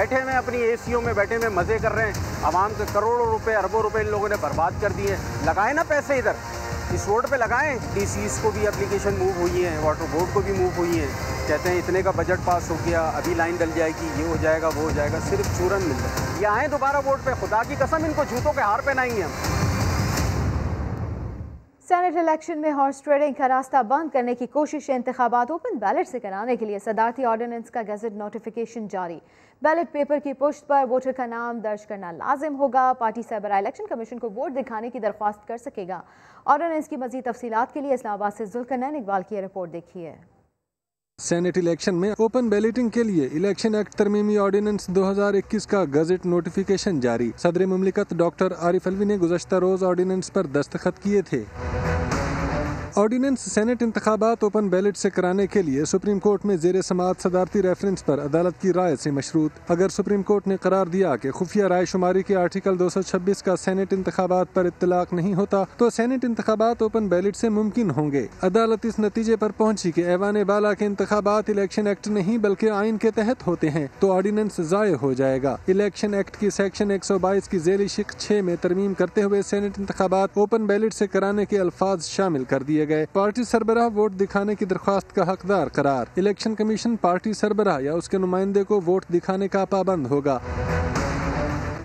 بیٹھے ہوئے اپنی اے سیوں میں بیٹھے ہوئے مزے کر رہے ہیں. عوام کے کروڑوں روپے اربوں روپے ان لوگوں نے برباد کر دیے. لگائیں نا پیسے ادھر, اس روڈ پہ لگائیں. ڈی سیز کو بھی اپلیکیشن موو ہوئی ہیں, واٹر بورڈ کو بھی موو ہوئی ہیں. کہتے ہیں اتنے کا بجٹ پاس ہو گیا, ابھی لائن ڈل جائے گی, یہ ہو جائے گا, وہ ہو جائے گا. صرف چورن مل رہا ہے. یہ آئیں دوبارہ ووٹ پہ, خدا کی قسم ان کو جوتوں کے ہار پہنائیں گے ہم. سینٹ الیکشن میں ہارس ٹریڈنگ کا راستہ بند کرنے کی کوشش انتخابات اوپن بیلٹ سے کرانے کے لیے صدارتی آرڈیننس کا گزٹ نوٹیفیکیشن جاری. بیلٹ پیپر کی پشت پر ووٹر کا نام درج کرنا لازم ہوگا. پارٹی سربراہ الیکشن کمیشن کو ووٹ دکھانے کی درخواست کر سکے گا. آرڈیننس کی مزید تفصیلات کے لیے اسلام آباد سے ذوالقرنین اقبال کی رپورٹ دیکھیے. سینٹ الیکشن میں اوپن بیلٹنگ کے لیے الیکشن ایکٹ ترمیمی آرڈیننس 2021 کا گزٹ نوٹیفیکیشن جاری. صدر مملکت ڈاکٹر عارف الوی نے گزشتہ روز آرڈیننس پر دستخط کیے تھے. آرڈیننس سینٹ انتخابات اوپن بیلٹ سے کرانے کے لیے سپریم کورٹ میں زیر سماعت صدارتی ریفرنس پر عدالت کی رائے سے مشروط. اگر سپریم کورٹ نے قرار دیا کہ خفیہ رائے شماری کے آرٹیکل 226 کا سینٹ انتخابات پر اطلاق نہیں ہوتا تو سینٹ انتخابات اوپن بیلٹ سے ممکن ہوں گے. عدالت اس نتیجے پر پہنچی کہ ایوان بالا کے انتخابات الیکشن ایکٹ نہیں بلکہ آئین کے تحت ہوتے ہیں تو آرڈیننس ضائع ہو جائے گا. الیکشن ایکٹ کی سیکشن 122 کی ذیلی شق 6 میں ترمیم کرتے ہوئے سینٹ انتخابات اوپن بیلٹ سے کرانے کے الفاظ شامل کر دیے گئے. پارٹی سربراہ ووٹ دکھانے کی درخواست کا حقدار قرار. الیکشن کمیشن پارٹی سربراہ یا اس کے نمائندے کو ووٹ دکھانے کا پابند ہوگا.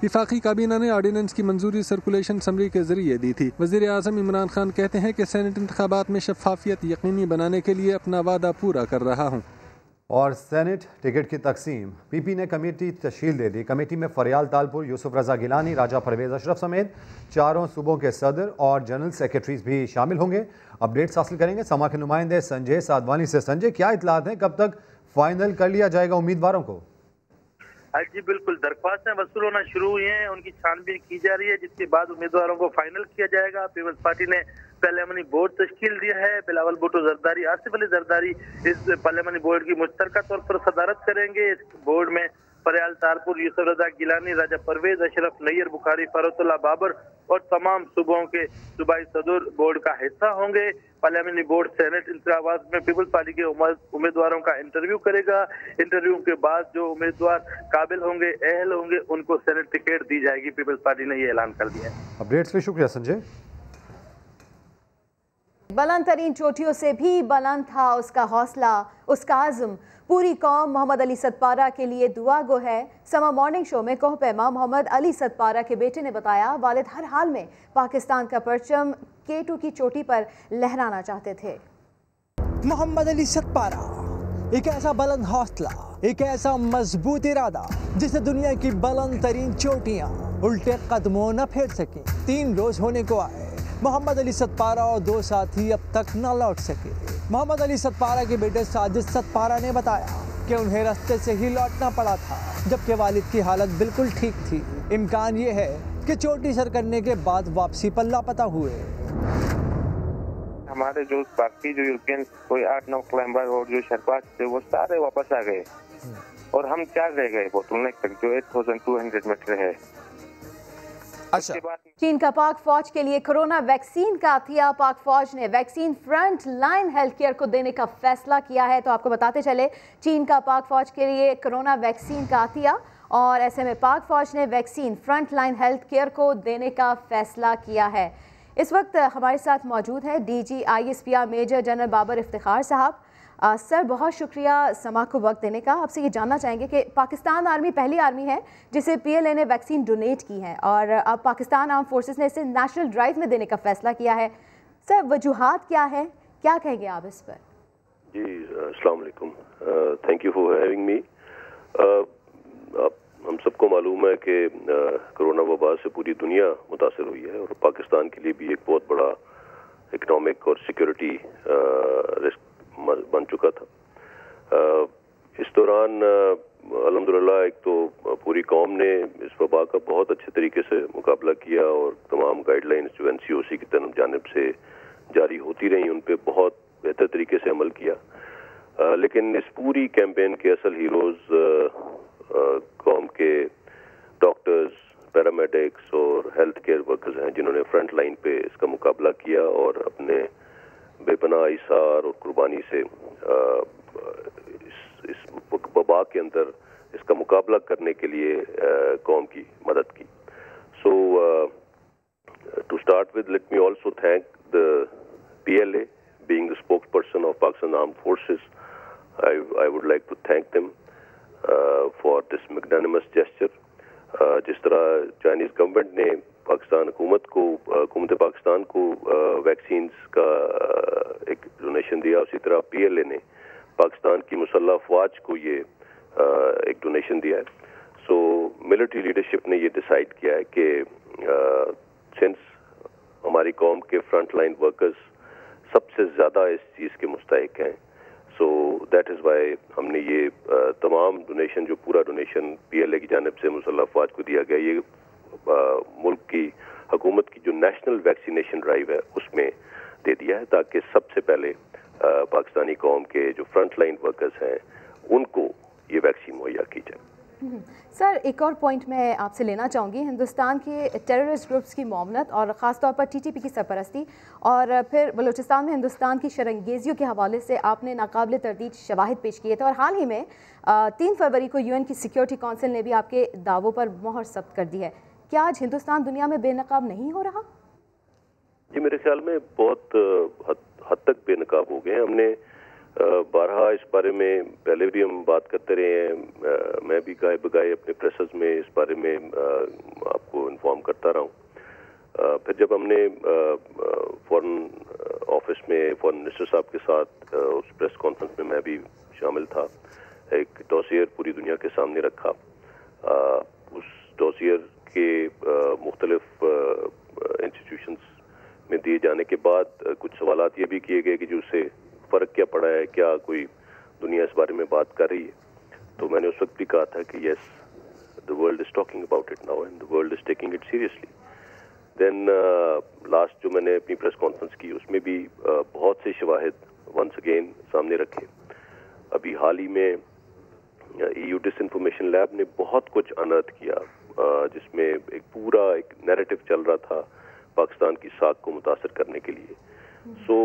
وفاقی کابینہ نے آرڈیننس کی منظوری سرکولیشن سمری کے ذریعے دی تھی. وزیر اعظم عمران خان کہتے ہیں کہ سینٹ انتخابات میں شفافیت یقینی بنانے کے لیے اپنا وعدہ پورا کر رہا ہوں. اور سینٹ ٹکٹ کی تقسیم. پی پی نے کمیٹی تشکیل دے دی. کمیٹی میں فریال تالپور, یوسف رضا گیلانی, راجہ پرویز اشرف سمیت 4 صوبوں کے صدر اور جنرل سیکرٹریز بھی شامل ہوں گے. اپڈیٹس حاصل کریں گے سما کے نمائندے سنجے سادوانی سے. سنجے, کیا اطلاعات ہیں, کب تک فائنل کر لیا جائے گا امیدواروں کو؟ جی بالکل, درخواستیں وصول ہونا شروع ہوئی ہیں, ان کی چھان بین کی جا رہی ہے, جس کے بعد امیدواروں کو فائنل کیا جائے گا. پیپلز پارٹی نے پارلیمانی بورڈ تشکیل دیا ہے. بلاول بھٹو زرداری, آصف علی زرداری اس پارلیمانی بورڈ کی مشترکہ طور پر صدارت کریں گے. اس بورڈ میں فریال تالپور, یوسف رضا گیلانی, راجہ پرویز اشرف, نیر بخاری, فاروق اللہ بابر اور تمام صوبوں کے صوبائی صدر بورڈ کا حصہ ہوں گے. پارلیمانی بورڈ سینٹ انتخابات میں پیپلز پارٹی کے امیدواروں کا انٹرویو کرے گا. انٹرویو کے بعد جو امیدوار قابل ہوں گے, اہل ہوں گے, ان کو سینٹ ٹکٹ دی جائے گی. پیپلز پارٹی نے یہ اعلان کر دیا ہے. اپڈیٹس کے شکریہ سنجے. بلند ترین چوٹیوں سے بھی بلند تھا اس کا حوصلہ, اس کا عزم. پوری قوم محمد علی ستپارہ کے لیے دعا گو ہے. سما مارننگ شو میں کوہ پیما محمد علی ستپارہ کے بیٹے نے بتایا والد ہر حال میں پاکستان کا پرچم K2 کی چوٹی پر لہرانا چاہتے تھے. محمد علی ستپارہ ایک ایسا بلند حوصلہ, ایک ایسا مضبوط ارادہ جسے دنیا کی بلند ترین چوٹیاں الٹے قدموں نہ پھیر سکیں. 3 روز ہونے کو آئے, محمد علی ستپارہ اور 2 ساتھی اب تک نہ لوٹ سکے. محمد علی ستپارہ کے بیٹے ساجد ستپارہ نے بتایا کہ انہیں راستے سے ہی لوٹنا پڑا تھا جبکہ والد کی حالت بالکل ٹھیک تھی. امکان یہ ہے کہ چوٹی سر کرنے کے بعد واپسی پر لاپتہ ہوئے. ہمارے جو باقی جو یورپین کوئی 8-9 کلائمبر اور جو شرپاز تھے وہ سارے واپس آ گئے اور ہم 4 رہ گئے بوتل نیک تک جو 8200 میٹر ہے. چین کا پاک فوج کے لیے کرونا ویکسین کا عطیہ. پاک فوج نے vaccine front line health care کو دینے کا فیصلہ کیا ہے. تو آپ کو بتاتے چلے, چین کا پاک فوج کے لیے کرونا ویکسین کا عطیہ, اور ایسے میں پاک فوج نے vaccine front line health care کو دینے کا فیصلہ کیا ہے. اس وقت ہمارے ساتھ موجود ہے DGISPR major general Babar Iftikhar صاحب. سر, بہت شکریہ سما کو وقت دینے کا. آپ سے یہ جاننا چاہیں گے کہ پاکستان آرمی پہلی آرمی ہے جسے PLA نے ویکسین ڈونیٹ کی ہے, اور اب پاکستان آرم فورسز نے اسے نیشنل ڈرائیو میں دینے کا فیصلہ کیا ہے. سر, وجوہات کیا ہے, کیا کہیں گے آپ اس پر؟ جی السلام علیکم, thank you for having me. ہم سب کو معلوم ہے کہ کرونا وبا سے پوری دنیا متاثر ہوئی ہے اور پاکستان کے لیے بھی ایک بہت بڑا اکنامک اور سیکورٹی رسک بن چکا تھا. اس دوران الحمدللہ ایک تو پوری قوم نے اس وبا کا بہت اچھے طریقے سے مقابلہ کیا اور تمام گائیڈ لائنز جو NCOC کی جانب سے جاری ہوتی رہیں ان پہ بہت بہتر طریقے سے عمل کیا. لیکن اس پوری کیمپین کے اصل ہیروز قوم کے ڈاکٹرز, پیرامیڈکس اور ہیلتھ کیئر ورکرز ہیں جنہوں نے فرنٹ لائن پہ اس کا مقابلہ کیا اور اپنے بے پناہ ایثار اور قربانی سے اس وبا وبا کے اندر اس کا مقابلہ کرنے کے لیے قوم کی مدد کی. So to start with let me also thank the PLA being the spokesperson of Pakistan Armed Forces. I would like to thank them for this magnanimous gesture. جس طرح چائنیز گورنمنٹ نے پاکستان حکومت پاکستان کو ویکسینز کا ایک ڈونیشن دیا، اسی طرح PLA نے پاکستان کی مسلح افواج کو یہ ایک ڈونیشن دیا ہے. سو ملٹری لیڈرشپ نے یہ ڈیسائیڈ کیا ہے کہ سنس ہماری قوم کے فرنٹ لائن ورکرز سب سے زیادہ اس چیز کے مستحق ہیں، سو دیٹ از وائی ہم نے یہ تمام ڈونیشن، جو پورا ڈونیشن PLA کی جانب سے مسلح افواج کو دیا گیا، یہ ملک کی حکومت کی جو نیشنل ویکسینیشن ڈرائیو ہے اس میں دے دیا ہے، تاکہ سب سے پہلے پاکستانی قوم کے جو فرنٹ لائن ورکرز ہیں ان کو یہ ویکسین مہیا کی جائے. سر ایک اور پوائنٹ میں آپ سے لینا چاہوں گی، ہندوستان کے ٹیررسٹ گروپس کی معاونت اور خاص طور پر TTP کی سرپرستی اور پھر بلوچستان میں ہندوستان کی شرنگیزیوں کے حوالے سے آپ نے ناقابل تردید شواہد پیش کیے تھے، اور حال ہی میں 3 فروری کو UN کی سیکیورٹی کونسل نے بھی آپ کے دعووں پر مہر ثبت کر دی ہے. کیا آج ہندوستان دنیا میں بے نقاب نہیں ہو رہا؟ جی میرے خیال میں بہت حد تک بے نقاب ہو گئے. ہم نے بارہا اس بارے میں پہلے بھی ہم بات کرتے رہے ہیں، میں بھی گائے بگائے اپنے پریسز میں اس بارے میں آپ کو انفارم کرتا رہا ہوں. پھر جب ہم نے فورن آفس میں فورن منسٹر صاحب کے ساتھ اس پریس کانفرنس میں بھی شامل تھا، ایک ڈوسیئر پوری دنیا کے سامنے رکھا. اس ڈوسیئر کے مختلف انسٹیٹیوشنز میں دیے جانے کے بعد کچھ سوالات یہ بھی کیے گئے کہ جو اس سے فرق کیا پڑا ہے، کیا کوئی دنیا اس بارے میں بات کر رہی ہے. تو میں نے اس وقت بھی کہا تھا کہ yes the world is talking about it now and the world is taking it seriously. Then last جو میں نے اپنی پریس کانفرنس کی اس میں بھی بہت سے شواہد ونس اگین سامنے رکھے. ابھی حال ہی میں EU ڈس انفارمیشن لیب نے بہت کچھ انرتھ کیا، جس میں ایک پورا ایک نیریٹو چل رہا تھا پاکستان کی ساکھ کو متاثر کرنے کے لیے. سو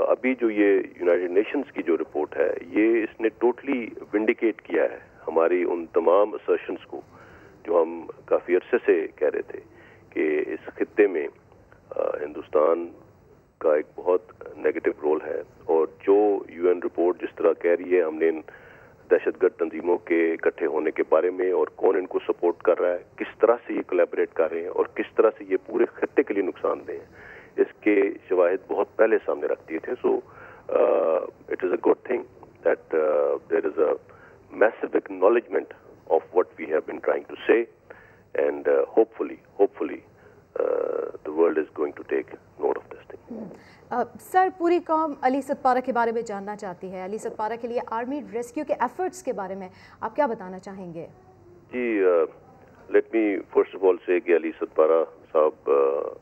ابھی جو یہ یونائٹڈ نیشنز کی جو رپورٹ ہے، یہ اس نے ٹوٹلی ونڈیکیٹ کیا ہے ہماری ان تمام اسرشنز کو جو ہم کافی عرصے سے کہہ رہے تھے کہ اس خطے میں ہندوستان کا ایک بہت نیگیٹو رول ہے. اور جو UN رپورٹ جس طرح کہہ رہی ہے، ہم نے ان دہشت گرد تنظیموں کے اکٹھے ہونے کے بارے میں اور کون ان کو سپورٹ کر رہا ہے، کس طرح سے یہ کولیبریٹ کر رہے ہیں اور کس طرح سے یہ پورے خطے کے لیے نقصان دہ ہیں، اس کے شواہد بہت پہلے سامنے رکھ دیے تھے. So it is a good thing that there is a massive acknowledgement of what we have been trying to say, and hopefully the world is going to take note of this thing. سر پوری قوم علی اسد پارہ کے بارے میں جاننا چاہتی ہے. علی اسد پارہ کے لیے آرمی ریسکیو کے ایفرٹس کے بارے میں آپ کیا بتانا چاہیں گے؟ جی let me first of all say کہ علی اسد پارہ صاحب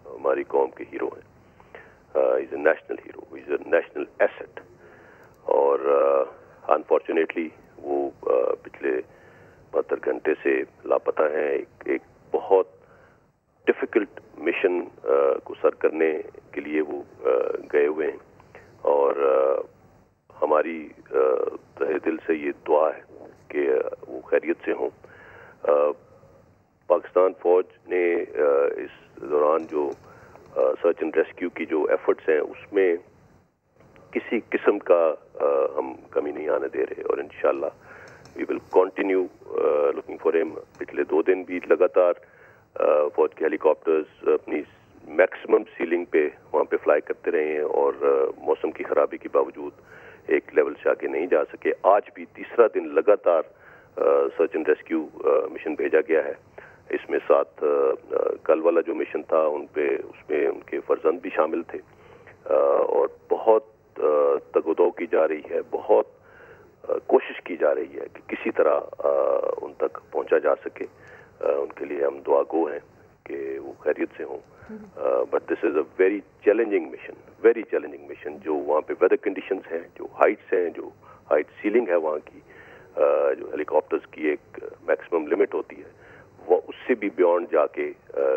ہماری قوم کے ہیرو ہیں. ہی از a national hero, he is a national asset. اور انفارچونیٹلی وہ پچھلے 72 گھنٹے سے لاپتہ ہیں. ایک بہت ڈیفیکلٹ مشن کو سر کرنے کے لیے وہ گئے ہوئے ہیں، اور ہماری تہہ دل سے یہ دعا ہے کہ وہ خیریت سے ہوں. پاکستان فوج نے اس دوران جو سرچ اینڈ ریسکیو کی جو ایفرٹس ہیں اس میں کسی قسم کا ہم کمی نہیں آنے دے رہے، اور انشاءاللہ وی ول کنٹینیو لوکنگ فار ہم. پچھلے 2 دن بھی لگاتار فوج کے ہیلی کاپٹرز اپنی میکسیمم سیلنگ پہ وہاں پہ فلائی کرتے رہے ہیں، اور موسم کی خرابی کے باوجود ایک لیول سے آگے نہیں جا سکے. آج بھی تیسرا دن لگاتار سرچ اینڈ ریسکیو مشن بھیجا گیا ہے. اس میں ساتھ کل والا جو مشن تھا اس میں ان کے فرزند بھی شامل تھے، اور بہت تگ و دو کی جا رہی ہے، بہت کوشش کی جا رہی ہے کہ کسی طرح ان تک پہنچا جا سکے. ان کے لیے ہم دعا گو ہیں کہ وہ خیریت سے ہوں. But this is a very challenging mission. جو وہاں پہ ویدر کنڈیشنز ہیں، جو ہائٹس ہیں، جو ہائٹ سیلنگ ہے وہاں کی، جو ہیلی کاپٹرز کی ایک میکسیمم لمٹ ہوتی ہے، وہ اس سے بھی بیونڈ جا کے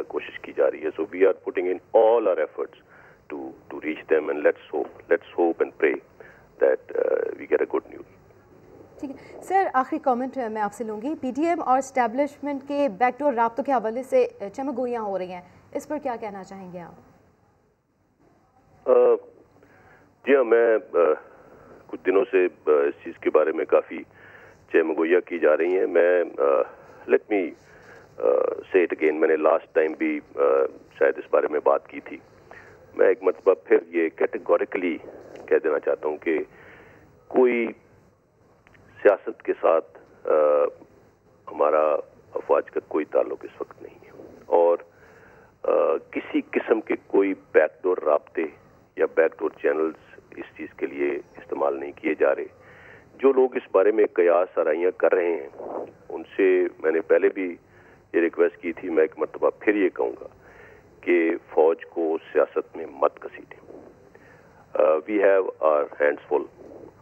کوشش کی جا رہی ہے. So we are putting in all our efforts to reach them, and let's hope and pray that we get a good news. ٹھیک ہے سر، آخری کامنٹ میں آپ سے لوں گی. پی ٹی ایم اور اسٹیبلشمنٹ کے بیک ڈور رابطوں کے حوالے سے چمگوئیاں ہو رہی ہیں، اس پر کیا کہنا چاہیں گے آپ؟ جی ہاں، میں کچھ دنوں سے اس چیز کے بارے میں کافی چمگوئیاں کی جا رہی ہیں. میں لیٹ می سے اٹ اگین، میں نے لاسٹ ٹائم بھی شاید اس بارے میں بات کی تھی. میں ایک مرتبہ پھر یہ کیٹیگوریکلی کہہ دینا چاہتا ہوں کہ کوئی سیاست کے ساتھ ہمارا افواج کا کوئی تعلق اس وقت نہیں ہے، اور کسی قسم کے کوئی بیک ڈور رابطے یا بیک ڈور چینلز اس چیز کے لیے استعمال نہیں کیے جا رہے. جو لوگ اس بارے میں قیاس آرائیاں کر رہے ہیں ان سے میں نے پہلے بھی یہ ریکویسٹ کی تھی، میں ایک مرتبہ پھر یہ کہوں گا کہ فوج کو سیاست میں مت گھسیٹیں. وی ہیو آر ہینڈس فل.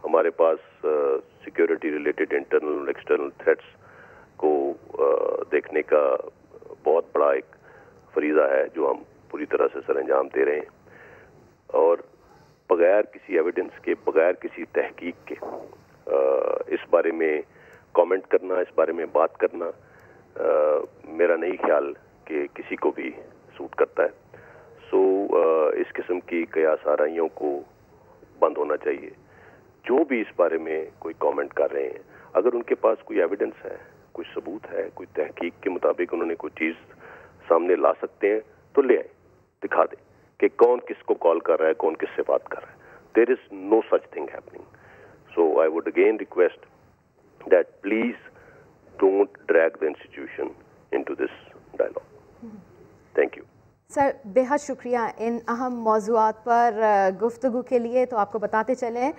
ہمارے پاس سیکیورٹی ریلیٹڈ انٹرنل اور ایکسٹرنل تھریٹس کو دیکھنے کا بہت بڑا ایک فریضہ ہے جو ہم پوری طرح سے سر انجام دے رہے ہیں، اور بغیر کسی ایویڈنس کے، بغیر کسی تحقیق کے اس بارے میں کامنٹ کرنا، اس بارے میں بات کرنا میرا نہیں خیال کہ کسی کو بھی سوٹ کرتا ہے. سو اس قسم کی قیاس آرائیوں کو بند ہونا چاہیے. جو بھی اس بارے میں کوئی کامنٹ کر رہے ہیں، اگر ان کے پاس کوئی ایویڈنس ہے، کوئی ثبوت ہے، کوئی تحقیق کے مطابق انہوں نے کوئی چیز سامنے لا سکتے ہیں تو لے آئیں، دکھا دیں کہ کون کس کو کال کر رہا ہے، کون کس سے بات کر رہا ہے. There is no such thing happening. So I would again request that please don't drag the institution into this dialogue. Thank you sir. بے حد شکریہ ان اہم موضوعات پر گفتگو کے لیے. تو آپ کو بتاتے چلیں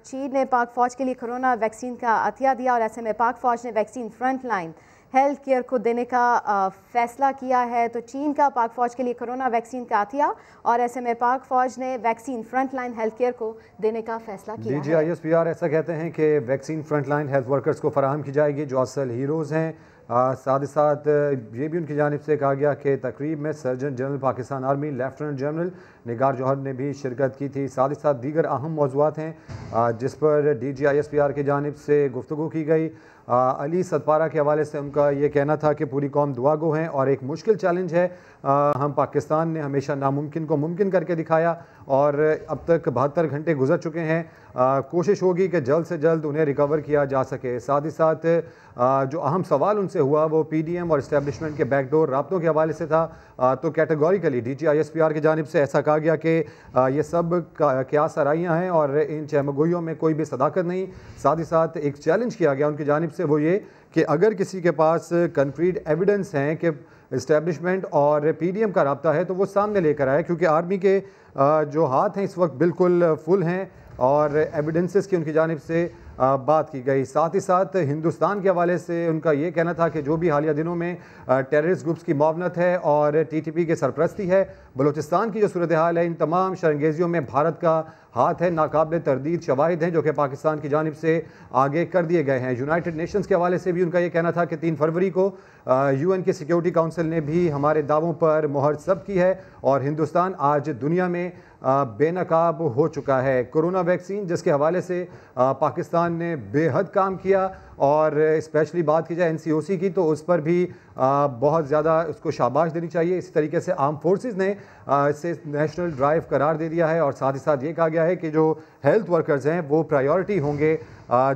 چین نے پاک فوج کے لیے کرونا ویکسین کا عطیہ دیا، اور ایسے میں پاک فوج نے vaccine front line health care کو دینے کا فیصلہ کیا ہے. تو چین کا پاک فوج کے لیے کرونا ویکسین کا عطیہ، اور ایسے میں پاک فوج نے vaccine front line health care کو دینے کا فیصلہ کیا ہے. DGISPR ایسا کہتے ہیں کہ vaccine front line health workers کو فراہم کی جائے گی جو اصل ہیروز ہیں. ساتھ ہی ساتھ یہ بھی ان کی جانب سے کہا گیا کہ تقریب میں surgeon general Pakistan army lieutenant general نگار جوہر نے بھی شرکت کی تھی. ساتھ ہی ساتھ دیگر اہم موضوعات ہیں جس پر DGISPR کی جانب سے گفتگو کی گئی. علی ستپارہ کے حوالے سے ان کا یہ کہنا تھا کہ پوری قوم دعا گو ہیں اور ایک مشکل چیلنج ہے. ہم پاکستان نے ہمیشہ ناممکن کو ممکن کر کے دکھایا اور اب تک 72 گھنٹے گزر چکے ہیں. کوشش ہوگی کہ جلد سے جلد انہیں ریکور کیا جا سکے. ساتھ ہی ساتھ جو اہم سوال ان سے ہوا وہ PDM اور اسٹیبلشمنٹ کے بیک ڈور رابطوں کے حوالے سے تھا. تو کیٹیگوریکلی DGISPR کی جانب سے ایسا کہا گیا کہ یہ سب قیاس آرائیاں ہیں اور ان چہمگوئیوں میں کوئی بھی صداقت نہیں. ساتھ ہی ساتھ ایک چیلنج کیا گیا ان کی جانب سے، وہ یہ کہ اگر کسی کے پاس کنکریٹ ایویڈنس ہیں کہ اسٹیبلشمنٹ اور PDM کا رابطہ ہے تو وہ سامنے لے کر آئے، کیونکہ آرمی کے جو ہاتھ ہیں اس وقت بالکل فل ہیں اور ایویڈنسز کی ان کی جانب سے بات کی گئی. ساتھ ہی ساتھ ہندوستان کے حوالے سے ان کا یہ کہنا تھا کہ جو بھی حالیہ دنوں میں ٹیررسٹ گروپس کی معاونت ہے اور TTP کے سرپرستی ہے، بلوچستان کی جو صورتحال ہے، ان تمام شرنگیزیوں میں بھارت کا ہاتھ ہے. ناقابل تردید شواہد ہیں جو کہ پاکستان کی جانب سے آگے کر دیے گئے ہیں. یونائٹڈ نیشنز کے حوالے سے بھی ان کا یہ کہنا تھا کہ 3 فروری کو UN کے سیکیورٹی کونسل نے بھی ہمارے دعووں پر مہر ثبت کی ہے اور ہندوستان آج دنیا میں بے نقاب ہو چکا ہے. کرونا ویکسین جس کے حوالے سے پاکستان نے بے حد کام کیا، اور اسپیشلی بات کی جائے NCOC کی تو اس پر بھی بہت زیادہ اس کو شاباش دینی چاہیے. اسی طریقے سے آرم فورسز نے اسے نیشنل ڈرائیو قرار دے دیا ہے، اور ساتھ ہی ساتھ یہ کہا گیا ہے کہ جو ہیلتھ ورکرز ہیں وہ پرائیورٹی ہوں گے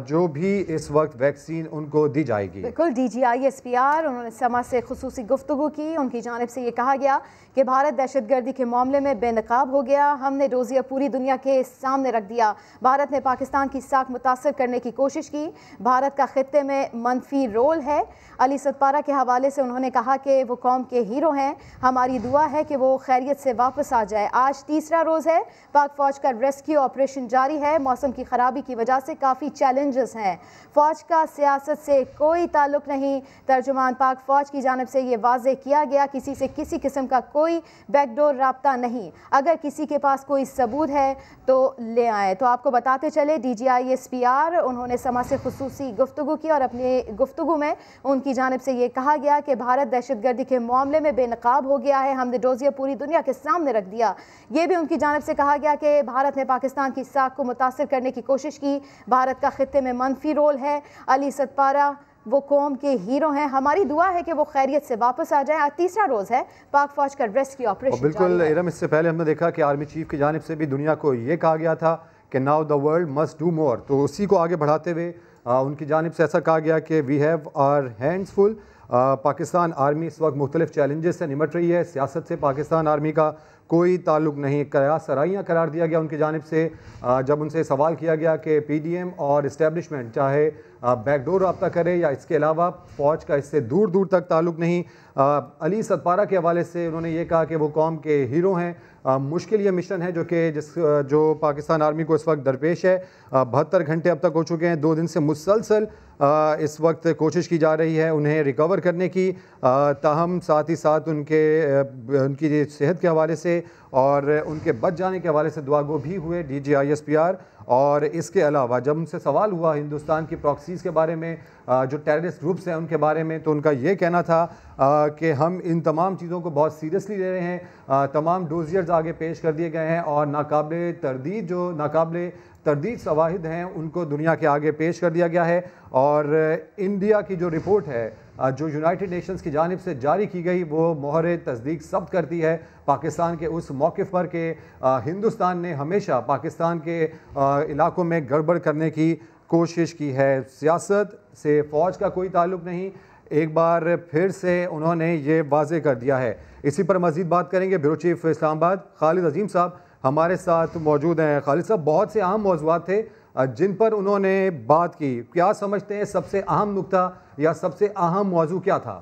جو بھی اس وقت ویکسین ان کو دی جائے گی. بالکل. DGISPR انہوں نے سما سے خصوصی گفتگو کی. ان کی جانب سے یہ کہا گیا کہ بھارت دہشت گردی کے معاملے میں بے نقاب ہو گیا. ہم نے ڈوزیہ پوری دنیا کے سامنے رکھ دیا. بھارت نے پاکستان کی ساکھ متاثر کرنے کی کوشش کی. بھارت کا خطے میں منفی رول ہے. علی ستپارہ کے حوالے سے انہوں نے کہا کہ وہ قوم کے ہیرو ہیں. ہماری دعا ہے کہ وہ خیریت سے واپس آ جائے. آج تیسرا روز ہے پاک فوج کا ریسکیو آپریشن جاری ہے. موسم کی خرابی کی وجہ سے کافی چیلنجز ہیں. فوج کا سیاست سے کوئی تعلق نہیں. ترجمان پاک فوج کی جانب سے یہ واضح کیا گیا کسی سے کسی قسم کا کوئی بیک ڈور رابطہ نہیں. اگر کسی کے پاس کوئی ثبوت ہے تو لے آئیں. تو آپ کو بتاتے چلے DGISPR انہوں نے سما سے خصوصی گفتگو کی اور اپنی گفتگو میں ان کی جانب سے یہ کہا گیا کہ بھارت دہشت گردی کے معاملے میں بے نقاب ہو گیا ہے. ہم نے ڈوزیہ پوری دنیا کے سامنے رکھ دیا. یہ بھی ان کی جانب سے کہا گیا کہ بھارت نے پاکستان کی ساکھ ساکھ کو متاثر کرنے کی کوشش کی. بھارت کا خطے میں منفی رول ہے. علی ستپارہ وہ قوم کے ہیرو ہیں. ہماری دعا ہے کہ وہ خیریت سے واپس آ جائیں. آج تیسرا روز ہے پاک فوج کا ریسکیو آپریشن. بالکل ارم، اس سے پہلے ہم نے دیکھا کہ آرمی چیف کی جانب سے بھی دنیا کو یہ کہا گیا تھا کہ now the world must do more. تو اسی کو آگے بڑھاتے ہوئے ان کی جانب سے ایسا کہا گیا کہ we have our hands full. Pakistan army اس وقت مختلف چیلنجز سے نمٹ رہی ہے. سیاست سے پاکستان آرمی کا کوئی تعلق نہیں. قیاس سرائیاں قرار دیا گیا ان کی جانب سے جب ان سے سوال کیا گیا کہ پی ڈی ایم اور اسٹیبلشمنٹ چاہے بیک ڈور رابطہ کرے یا اس کے علاوہ فوج کا اس سے دور دور تک تعلق نہیں. علی ستپارہ کے حوالے سے انہوں نے یہ کہا کہ وہ قوم کے ہیرو ہیں. مشکل یہ مشن ہے جو پاکستان آرمی کو اس وقت درپیش ہے. 72 گھنٹے اب تک ہو چکے ہیں. 2 دن سے مسلسل اس وقت کوشش کی جا رہی ہے انہیں ریکور کرنے کی. تاہم ساتھ ہی ساتھ ان کی صحت کے حوالے سے اور ان کے بچ جانے کے حوالے سے دعا گو بھی ہوئے DGISPR. اور اس کے علاوہ جب ان سے سوال ہوا ہندوستان کی پراکسیز کے بارے میں، جو ٹیررسٹ گروپس ہیں ان کے بارے میں، تو ان کا یہ کہنا تھا کہ ہم ان تمام چیزوں کو بہت سیریسلی لے رہے ہیں. تمام ڈوزیئرز آگے پیش کر دیے گئے ہیں اور ناقابل تردید شواہد ہیں ان کو دنیا کے آگے پیش کر دیا گیا ہے. اور انڈیا کی جو رپورٹ ہے جو یونائٹڈ نیشنز کی جانب سے جاری کی گئی وہ مہر تصدیق ثبت کرتی ہے پاکستان کے اس موقف پر کہ ہندوستان نے ہمیشہ پاکستان کے علاقوں میں گڑبڑ کرنے کی کوشش کی ہے. سیاست سے فوج کا کوئی تعلق نہیں. ایک بار پھر سے انہوں نے یہ واضح کر دیا ہے. اسی پر مزید بات کریں گے. بیورو چیف اسلام آباد خالد عظیم صاحب ہمارے ساتھ موجود ہیں. خالد صاحب، بہت سے اہم موضوعات تھے جن پر انہوں نے بات کی. کیا سمجھتے ہیں سب سے اہم نقطہ یا سب سے اہم موضوع کیا تھا؟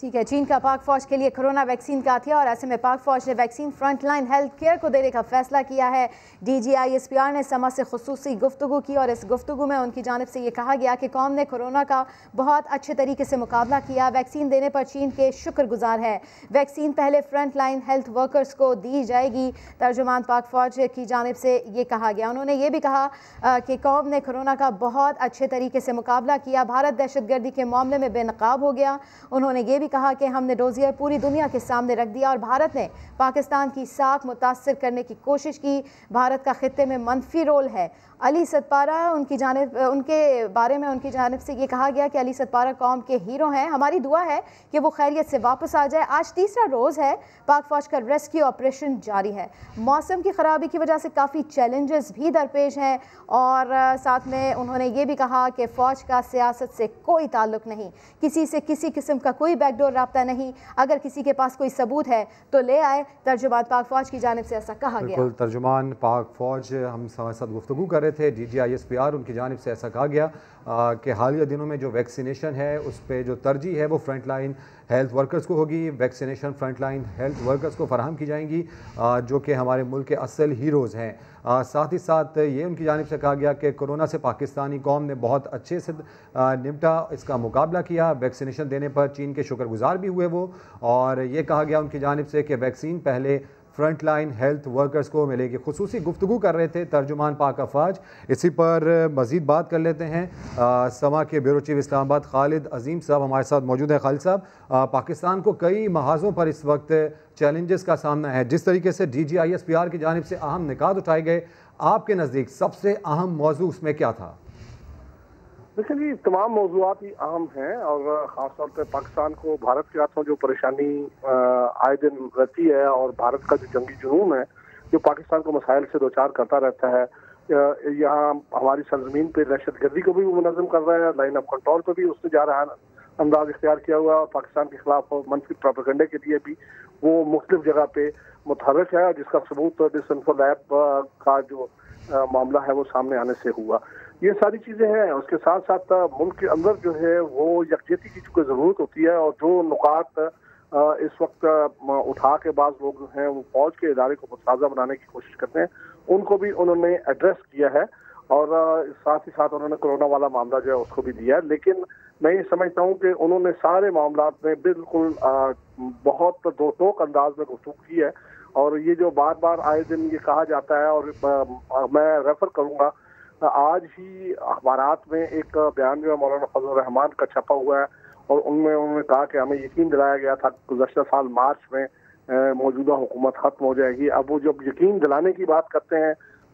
ٹھیک ہے، چین کا پاک فوج کے لیے کرونا ویکسین کا عطیہ اور ایسے میں پاک فوج نے vaccine front line health care کو دینے کا فیصلہ کیا ہے. DGISPR نے سما سے خصوصی گفتگو کی اور اس گفتگو میں ان کی جانب سے یہ کہا گیا کہ قوم نے کرونا کا بہت اچھے طریقے سے مقابلہ کیا. ویکسین دینے پر چین کے شکر گزار ہے. ویکسین پہلے فرنٹ لائن ہیلتھ ورکرز کو دی جائے گی. ترجمان پاک فوج کی جانب سے یہ کہا گیا. انہوں نے یہ بھی کہا کہ قوم نے کرونا کا بہت اچھے طریقے سے مقابلہ کیا. بھارت دہشت گردی کے معاملے میں بے نقاب ہو گیا. انہوں نے یہ بھی کہا کہ ہم نے ڈوزیئر پوری دنیا کے سامنے رکھ دیا اور بھارت نے پاکستان کی ساکھ متاثر کرنے کی کوشش کی. بھارت کا خطے میں منفی رول ہے. علی ستپارہ ان کے بارے میں ان کی جانب سے یہ کہا گیا کہ علی ستپارہ قوم کے ہیرو ہیں. ہماری دعا ہے کہ وہ خیریت سے واپس آ جائے. آج تیسرا روز ہے پاک فوج کا ریسکیو آپریشن جاری ہے. موسم کی خرابی کی وجہ سے کافی چیلنجز بھی درپیش ہیں اور ساتھ میں انہوں نے یہ بھی کہا کہ فوج کا سیاست سے کوئی تعلق نہیں. کسی سے کسی قسم کا کوئی بیک ڈور رابطہ نہیں. اگر کسی کے پاس کوئی ثبوت ہے تو لے آئے. ترجمان پاک فوج کی جانب سے ایسا کہا گیا. بالکل، ترجمان پاک فوج ہم ساتھ گفتگو کر رہے تھے. DGISPR ان کی جانب سے ایسا کہا گیا کہ حالیہ دنوں میں جو ویکسینیشن ہے اس پہ جو ترجیح ہے وہ فرنٹ لائن ہیلتھ ورکرز کو ہوگی. Vaccination front line health workers کو فراہم کی جائیں گی جو کہ ہمارے ملک کے اصل ہیروز ہیں. ساتھ ہی ساتھ یہ ان کی جانب سے کہا گیا کہ کورونا سے پاکستانی قوم نے بہت اچھے سے نمٹا، اس کا مقابلہ کیا. ویکسینیشن دینے پر چین کے شکر گزار بھی ہوئے وہ. اور یہ کہا گیا ان کی جانب سے کہ ویکسین پہلے فرنٹ لائن ہیلتھ ورکرز کو ملے گی. خصوصی گفتگو کر رہے تھے ترجمان پاک افواج. اسی پر مزید بات کر لیتے ہیں. سما کے بیورو چیف اسلام آباد خالد عظیم صاحب ہمارے ساتھ موجود ہیں. خالد صاحب، پاکستان کو کئی محاذوں پر اس وقت چیلنجز کا سامنا ہے. جس طریقے سے DGISPR کی جانب سے اہم نکات اٹھائے گئے، آپ کے نزدیک سب سے اہم موضوع اس میں کیا تھا؟ دیکھیں جی، تمام موضوعات ہی اہم ہیں اور خاص طور پہ پاکستان کو بھارت کے ہاتھوں جو پریشانی آئے دن رہتی ہے اور بھارت کا جو جنگی جنون ہے جو پاکستان کو مسائل سے دوچار کرتا رہتا ہے. یہاں ہماری سرزمین پہ دہشت گردی کو بھی وہ منظم کر رہا ہے. لائن آف کنٹرول پہ بھی اس نے جا رہا انداز اختیار کیا ہوا ہے اور پاکستان کے خلاف منفی پروپیگنڈے کے لیے بھی وہ مختلف جگہ پہ متحرک ہے جس کا ثبوت ڈسنفو لیب کا جو معاملہ ہے وہ سامنے آنے سے ہوا. یہ ساری چیزیں ہیں. اس کے ساتھ ساتھ ملک کے اندر جو ہے وہ یکجہتی کی چونکہ ضرورت ہوتی ہے اور جو نکات اس وقت اٹھا کے بعض لوگ جو ہیں وہ فوج کے ادارے کو متنازع بنانے کی کوشش کرتے ہیں ان کو بھی انہوں نے ایڈریس کیا ہے اور ساتھ ہی ساتھ انہوں نے کرونا والا معاملہ جو ہے اس کو بھی دیا ہے. لیکن میں یہ سمجھتا ہوں کہ انہوں نے سارے معاملات میں بالکل بہت دو ٹوک انداز میں گفتگو کی ہے. اور یہ جو بار بار آئے دن یہ کہا جاتا ہے اور میں ریفر کروں گا آج ہی اخبارات میں ایک بیان جو ہے مولانا فضل الرحمان کا چھپا ہوا ہے اور ان میں انہوں نے کہا کہ ہمیں یقین دلایا گیا تھا گزشتہ سال مارچ میں موجودہ حکومت ختم ہو جائے گی. اب وہ جب یقین دلانے کی بات کرتے ہیں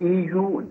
EU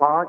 5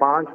5